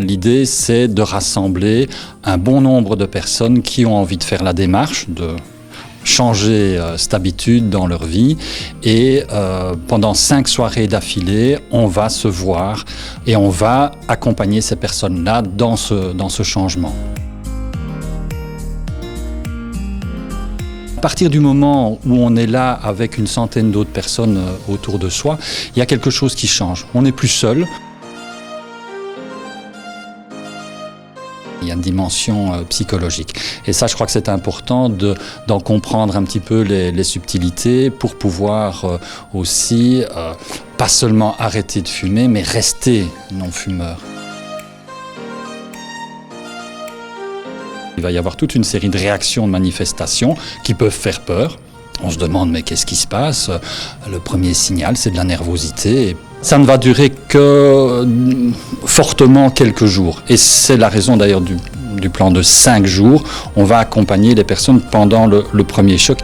l'idée, c'est de rassembler un bon nombre de personnes qui ont envie de faire la démarche, de changer cette habitude dans leur vie. Et pendant 5 soirées d'affilée, on va se voir et on va accompagner ces personnes-là dans ce changement. À partir du moment où on est là avec une centaine d'autres personnes autour de soi, il y a quelque chose qui change. On n'est plus seul. Il y a une dimension psychologique. Et ça, je crois que c'est important d'en comprendre un petit peu les subtilités pour pouvoir aussi, pas seulement arrêter de fumer, mais rester non-fumeur. Il va y avoir toute une série de réactions, de manifestations qui peuvent faire peur. On se demande, mais qu'est-ce qui se passe? Le premier signal, c'est de la nervosité. Ça ne va durer que fortement quelques jours. Et c'est la raison d'ailleurs du plan de 5 jours. On va accompagner les personnes pendant le premier choc.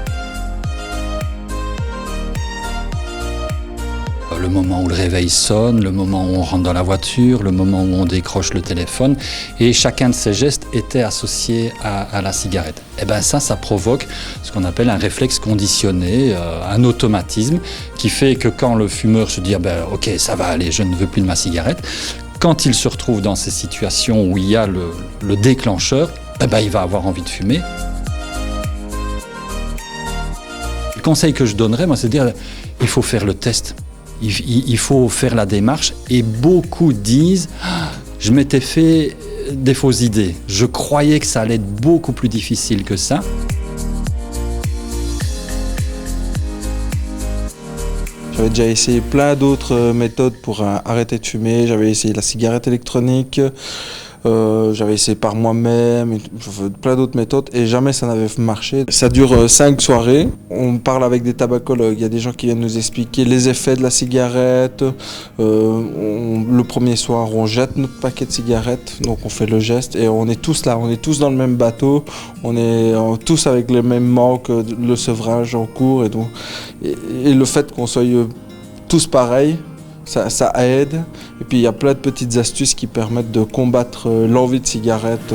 Le moment où le réveil sonne, le moment où on rentre dans la voiture, le moment où on décroche le téléphone. Et chacun de ces gestes était associé à la cigarette. Et bien ça provoque ce qu'on appelle un réflexe conditionné, un automatisme qui fait que quand le fumeur se dit « ok, ça va aller, je ne veux plus de ma cigarette », quand il se retrouve dans ces situations où il y a le déclencheur, il va avoir envie de fumer. Le conseil que je donnerais, moi, c'est de dire il faut faire le test. Il faut faire la démarche et beaucoup disent « je m'étais fait des fausses idées, je croyais que ça allait être beaucoup plus difficile que ça ». J'avais déjà essayé plein d'autres méthodes pour arrêter de fumer. J'avais essayé la cigarette électronique, j'avais essayé par moi-même, plein d'autres méthodes et jamais ça n'avait marché. Ça dure 5 soirées, on parle avec des tabacologues, il y a des gens qui viennent nous expliquer les effets de la cigarette. Le premier soir, on jette notre paquet de cigarettes, donc on fait le geste et on est tous là, on est tous dans le même bateau, on est tous avec les mêmes manques, le sevrage en cours et le fait qu'on soit tous pareils, ça aide. Et puis il y a plein de petites astuces qui permettent de combattre l'envie de cigarette.